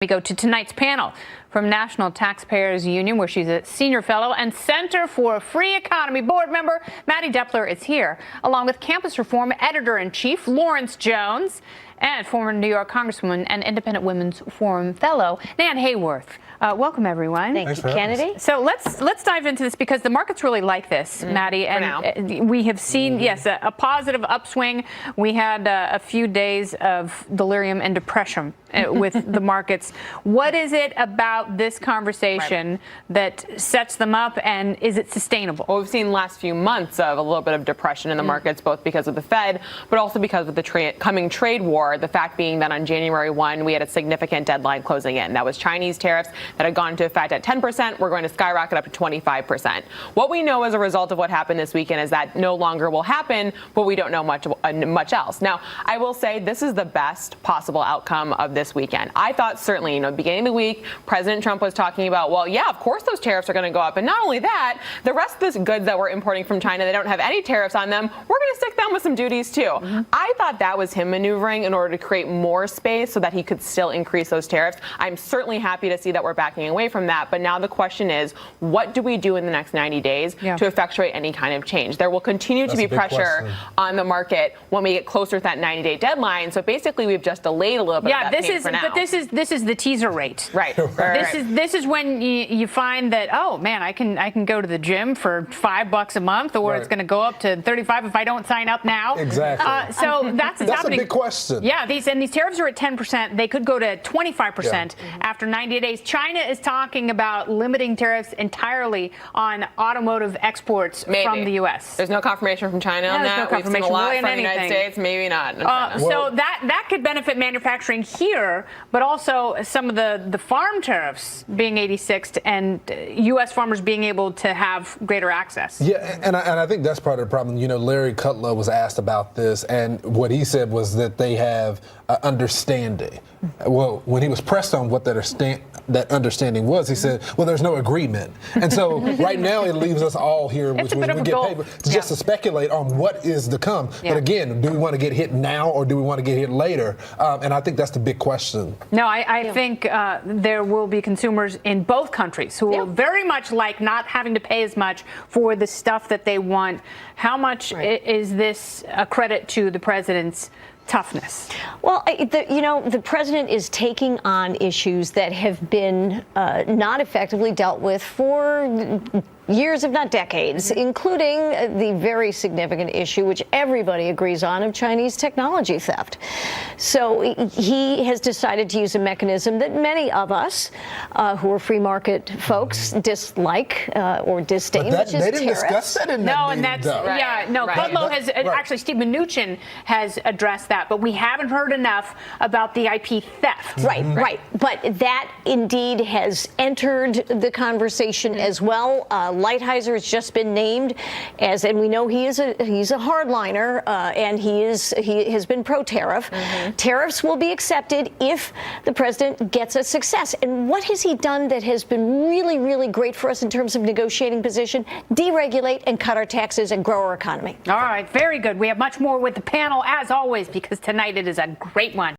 We go to tonight's panel from National Taxpayers Union, where she's a senior fellow and Center for a Free Economy board member. Maddie Depler is here, along with Campus Reform editor-in-chief Lawrence Jones and former New York Congresswoman and Independent Women's Forum fellow Nan Hayworth. Welcome, everyone. Thank you, Kennedy. So let's dive into this because the markets really like this, Maddie. And we have seen, yes, a positive upswing. We had a few days of delirium and depression with the markets. What is it about this conversation that sets them up, and is it sustainable? Well, we've seen last few months of a little bit of depression in the markets, both because of the Fed, but also because of the coming trade war. The fact being that on January 1, we had a significant deadline closing in. That was Chinese tariffs that had gone into effect at 10%. We're going to skyrocket up to 25%. What we know as a result of what happened this weekend is that no longer will happen, but we don't know much else. Now, I will say this is the best possible outcome of this weekend. I thought certainly, beginning of the week, President Trump was talking about, well, yeah, of course those tariffs are going to go up. And not only that, the rest of the goods that we're importing from China, they don't have any tariffs on them. We're going to stick them with some duties too. I thought that was him maneuvering in order to create more space so that he could still increase those tariffs. I'm certainly happy to see that we're backing away from that. But now the question is, what do we do in the next 90 days to effectuate any kind of change? There will continue to be pressure on the market when we get closer to that 90-day deadline. So basically, we've just delayed a little bit of that pain for now. But this is the teaser rate. Right. This is when you find that, oh man, I can go to the gym for $5 a month, or it's going to go up to 35 if I don't sign up now. Exactly. So that's happening. A big question. Yeah, these tariffs are at 10%. They could go to 25% after 90 days. China is talking about limiting tariffs entirely on automotive exports from the U.S. There's no confirmation from China on that. No confirmation We've seen a lot from the anything. United States, maybe not. So that could benefit manufacturing here, but also some of the farm tariffs being 86 and U.S. farmers being able to have greater access. Yeah, and I think that's part of the problem. Larry Kudlow was asked about this, and what he said was that they have understanding. Well, when he was pressed on what that understanding was, he said, well, there's no agreement. And so right now it leaves us all here, which we get paper, just to speculate on what is to come. But again, do we want to get hit now or do we want to get hit later? And I think that's the big question. No, I think there will be consumers in both countries who will very much like not having to pay as much for the stuff that they want. How much is this a credit to the president's toughness? Well, the president is taking on issues that have been not effectively dealt with for years, if not decades, including the very significant issue, which everybody agrees on, of Chinese technology theft. So he has decided to use a mechanism that many of us who are free market folks dislike or disdain, which is they didn't tariffs. discuss that in that No, meeting, and that's, though. Kudlow has, actually, Steve Mnuchin has addressed that, but we haven't heard enough about the IP theft. Right. But that indeed has entered the conversation as well. Lighthizer has just been named as, and we know he's a hardliner, and he has been pro-tariff. Tariffs will be accepted if the president gets a success. And what has he done that has been really, really great for us in terms of negotiating position? Deregulate and cut our taxes and grow our economy. All right, very good. We have much more with the panel, as always, because tonight it is a great one.